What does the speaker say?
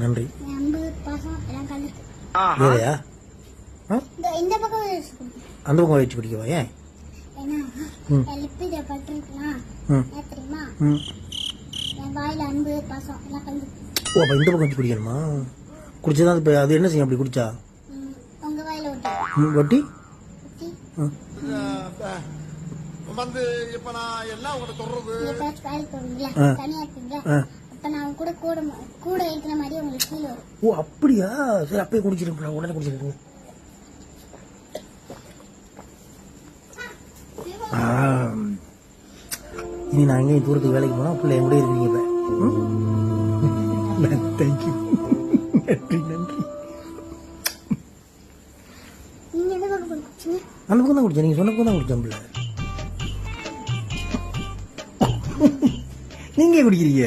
நன்றி. வேறையா அந்த பக்கம் வச்சு குடிக்கவா? ஏன்? ஓ, அப்ப இந்த பக்கம் வச்சு குடிக்கணுமா? குடிச்சதான் இப்ப அது என்ன செய்யும்? அப்படி குடிச்சா வட்டி வந்து இப்ப நான் எல்லாம் உங்களை சொல்றது ஓ, அப்படியா? சரி, அப்பயே குடிச்சிருப்பா, உடனே குடிச்சிருக்கீங்க. இனி நான் எங்கேயும் தூரத்துக்கு வேலைக்கு போனா பிள்ளை என் கூட இருக்கீங்க. தேங்க்யூ. நன்றி நன்றி. அந்த பக்கம் தான் குடிச்சேன். நீங்க சொன்ன பக்கம் தான் குடிச்சேன் பிள்ளை. நீங்க குடிக்கிறீங்க.